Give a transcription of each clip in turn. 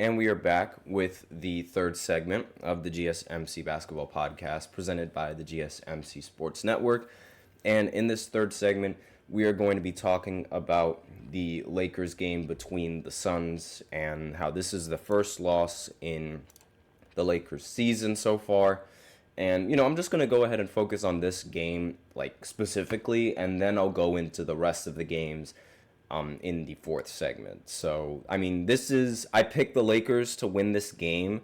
And we are back with the third segment of the GSMC Basketball Podcast presented by the GSMC Sports Network. And in this third segment, we are going to be talking about the Lakers game between the Suns and how this is the first loss in the Lakers season so far. And, I'm just going to go ahead and focus on this game, specifically, and then I'll go into the rest of the games in the fourth segment. So, I picked the Lakers to win this game,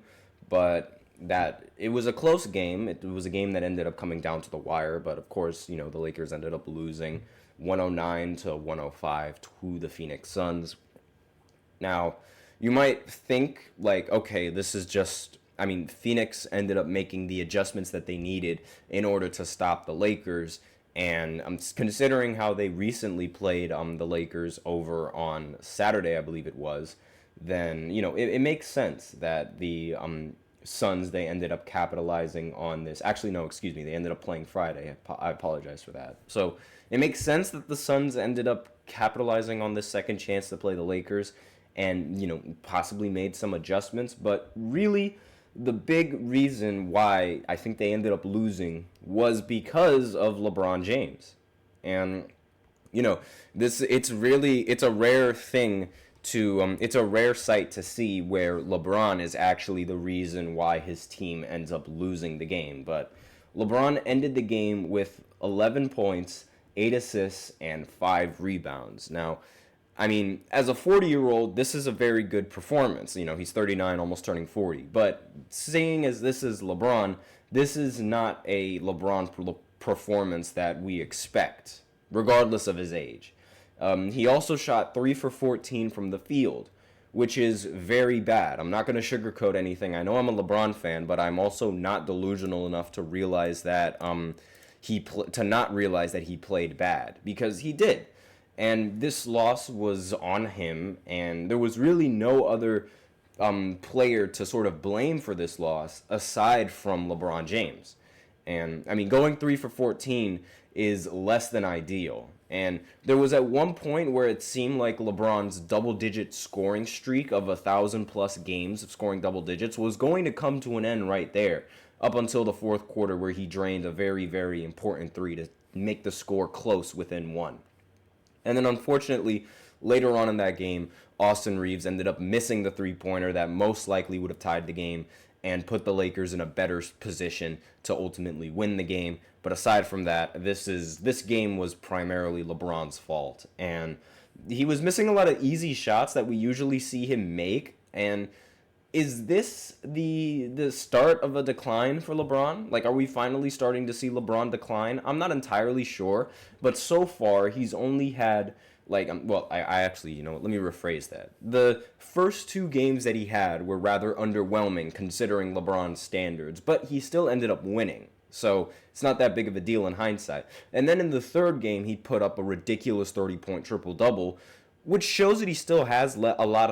but that it was a close game. It was a game that ended up coming down to the wire, but of course, the Lakers ended up losing 109 to 105 to the Phoenix Suns. Now, you might think, okay, this is just, Phoenix ended up making the adjustments that they needed in order to stop the Lakers. And I'm considering how they recently played the Lakers over on Saturday, I believe it was, then, it makes sense that the Suns, they ended up capitalizing on this. Actually, no, excuse me, they ended up playing Friday. I apologize for that. So it makes sense that the Suns ended up capitalizing on this second chance to play the Lakers and, possibly made some adjustments. But really, the big reason why I think they ended up losing was because of LeBron James. And, it's a rare thing it's a rare sight to see where LeBron is actually the reason why his team ends up losing the game. But LeBron ended the game with 11 points, 8 assists, and 5 rebounds. Now, as a 40-year-old, this is a very good performance. He's 39, almost turning 40. But seeing as this is LeBron, this is not a LeBron performance that we expect, regardless of his age. He also shot 3 for 14 from the field, which is very bad. I'm not going to sugarcoat anything. I know I'm a LeBron fan, but I'm also not delusional enough to realize that not realize that he played bad, because he did. And this loss was on him, and there was really no other player to sort of blame for this loss aside from LeBron James. And, going 3 for 14 is less than ideal. And there was at one point where it seemed like LeBron's double-digit scoring streak of 1,000-plus games of scoring double digits was going to come to an end right there, up until the fourth quarter where he drained a very, very important three to make the score close within one. And then, unfortunately, later on in that game, Austin Reeves ended up missing the three-pointer that most likely would have tied the game and put the Lakers in a better position to ultimately win the game. But aside from that, this game was primarily LeBron's fault. And he was missing a lot of easy shots that we usually see him make. And is this the start of a decline for LeBron? Are we finally starting to see LeBron decline? I'm not entirely sure, but so far he's only had I actually, let me rephrase that. The first 2 games that he had were rather underwhelming considering LeBron's standards, but he still ended up winning. So it's not that big of a deal in hindsight. And then in the third game, he put up a ridiculous 30-point triple-double, which shows that he still has a lot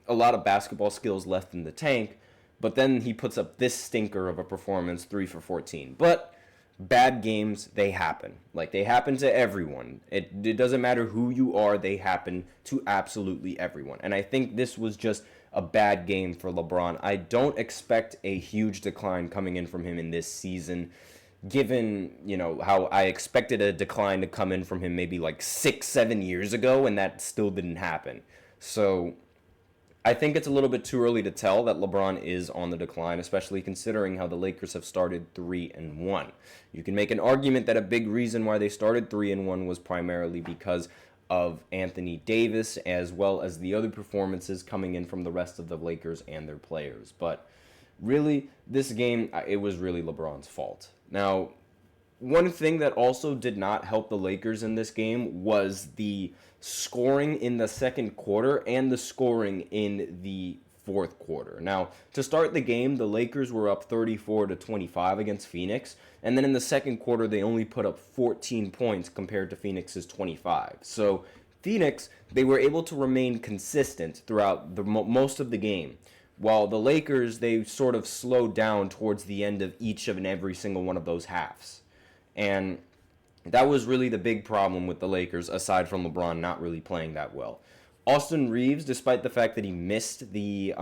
of basketball skills left in the tank, but then he puts up this stinker of a performance, 3 for 14. But bad games, they happen. They happen to everyone. It doesn't matter who you are, they happen to absolutely everyone. And I think this was just a bad game for LeBron. I don't expect a huge decline coming in from him in this season, given, how I expected a decline to come in from him maybe 6-7 years ago, and that still didn't happen. So I think it's a little bit too early to tell that LeBron is on the decline, especially considering how the Lakers have started 3-1. You can make an argument that a big reason why they started 3-1 was primarily because of Anthony Davis, as well as the other performances coming in from the rest of the Lakers and their players. But really, this game, it was really LeBron's fault. Now, one thing that also did not help the Lakers in this game was the scoring in the second quarter and the scoring in the fourth quarter. Now, to start the game, the Lakers were up 34-25 against Phoenix, and then in the second quarter, they only put up 14 points compared to Phoenix's 25. So, Phoenix, they were able to remain consistent throughout most of the game, while the Lakers, they sort of slowed down towards the end of each and every single one of those halves. And that was really the big problem with the Lakers, aside from LeBron not really playing that well. Austin Reeves, despite the fact that he missed the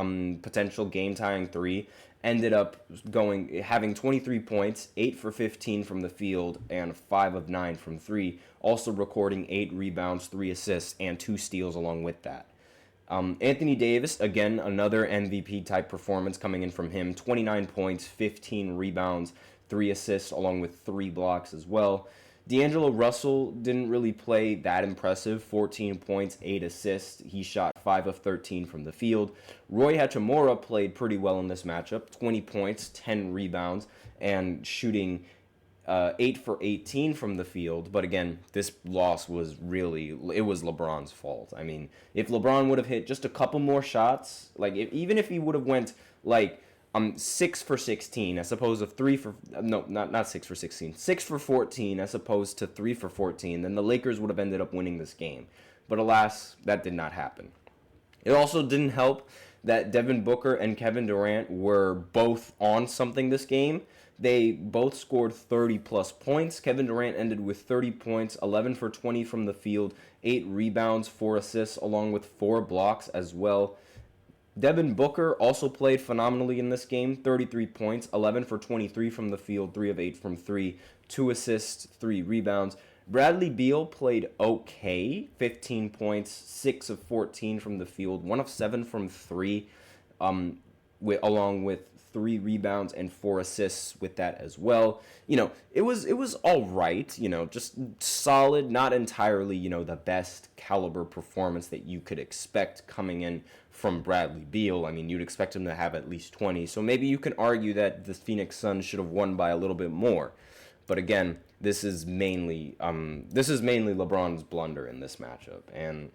potential game-tying three, ended up having 23 points, 8 for 15 from the field, and 5 of 9 from 3, also recording 8 rebounds, 3 assists, and 2 steals along with that. Anthony Davis, again, another MVP-type performance coming in from him, 29 points, 15 rebounds, 3 assists, along with 3 blocks as well. D'Angelo Russell didn't really play that impressive, 14 points, 8 assists. He shot 5 of 13 from the field. Roy Hachimura played pretty well in this matchup, 20 points, 10 rebounds, and shooting 8 for 18 from the field. But again, this loss was it was LeBron's fault. I mean, if LeBron would have hit just a couple more shots, like even if he would have went like 6 for 16 as opposed to not 6 for 16, 6 for 14 as opposed to 3 for 14, then the Lakers would have ended up winning this game. But alas, that did not happen. It also didn't help that Devin Booker and Kevin Durant were both on something this game. They both scored 30-plus points. Kevin Durant ended with 30 points, 11 for 20 from the field, 8 rebounds, 4 assists, along with 4 blocks as well. Devin Booker also played phenomenally in this game, 33 points, 11 for 23 from the field, 3 of 8 from 3, 2 assists, 3 rebounds. Bradley Beal played okay, 15 points, 6 of 14 from the field, 1 of 7 from 3, along with 3 rebounds and 4 assists with that as well. It was all right, just solid, not entirely, the best caliber performance that you could expect coming in from Bradley Beal. I mean, you'd expect him to have at least 20, so maybe you can argue that the Phoenix Suns should have won by a little bit more. But again, this is mainly LeBron's blunder in this matchup, and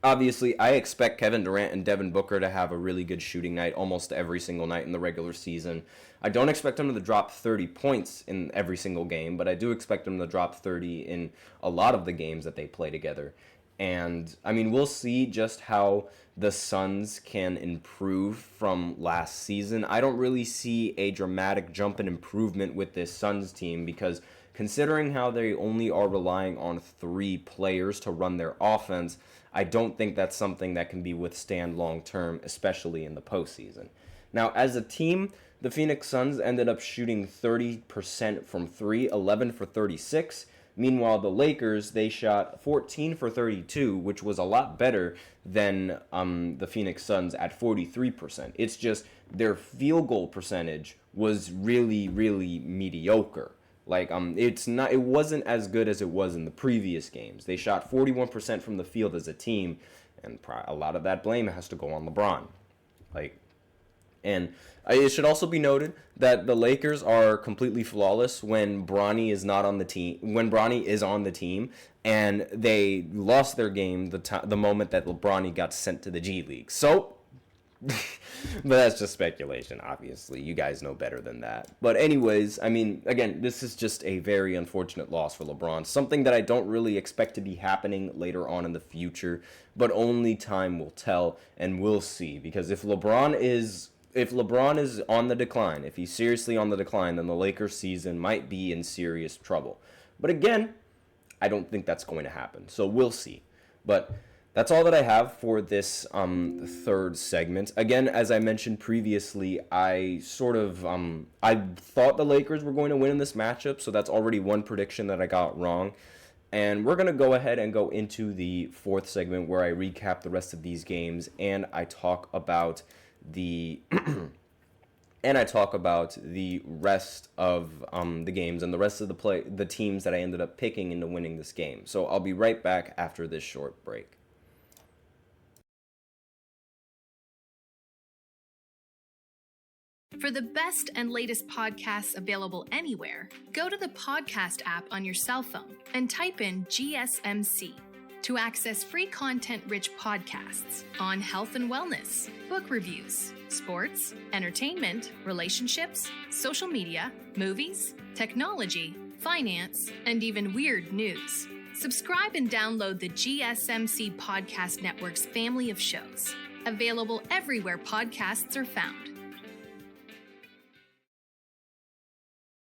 obviously, I expect Kevin Durant and Devin Booker to have a really good shooting night almost every single night in the regular season. I don't expect them to drop 30 points in every single game, but I do expect them to drop 30 in a lot of the games that they play together. And, I mean, we'll see just how the Suns can improve from last season. I don't really see a dramatic jump in improvement with this Suns team because considering how they only are relying on 3 players to run their offense, I don't think that's something that can be withstand long term, especially in the postseason. Now, as a team, the Phoenix Suns ended up shooting 30% from 3, 11 for 36. Meanwhile, the Lakers, they shot 14 for 32, which was a lot better than the Phoenix Suns at 43%. It's just their field goal percentage was really, really mediocre. It wasn't as good as it was in the previous games. They shot 41% from the field as a team, and a lot of that blame has to go on LeBron. And it should also be noted that the Lakers are completely flawless when Bronny is not on the team. When Bronny is on the team, and they lost their game the moment that Bronny got sent to the G League. So. But that's just speculation, obviously. You guys know better than that. But anyways, I mean, again, this is just a very unfortunate loss for LeBron. Something that I don't really expect to be happening later on in the future, but only time will tell, and we'll see. Because if LeBron is on the decline, if he's seriously on the decline, then the Lakers season might be in serious trouble. But again, I don't think that's going to happen. So we'll see. But that's all that I have for this third segment. Again, as I mentioned previously, I thought the Lakers were going to win in this matchup, so that's already one prediction that I got wrong. And we're going to go ahead and go into the fourth segment where I recap the rest of these games and I talk about the rest of the games and the rest of the teams that I ended up picking into winning this game. So I'll be right back after this short break. For the best and latest podcasts available anywhere, go to the podcast app on your cell phone and type in GSMC to access free content-rich podcasts on health and wellness, book reviews, sports, entertainment, relationships, social media, movies, technology, finance, and even weird news. Subscribe and download the GSMC Podcast Network's family of shows, available everywhere podcasts are found.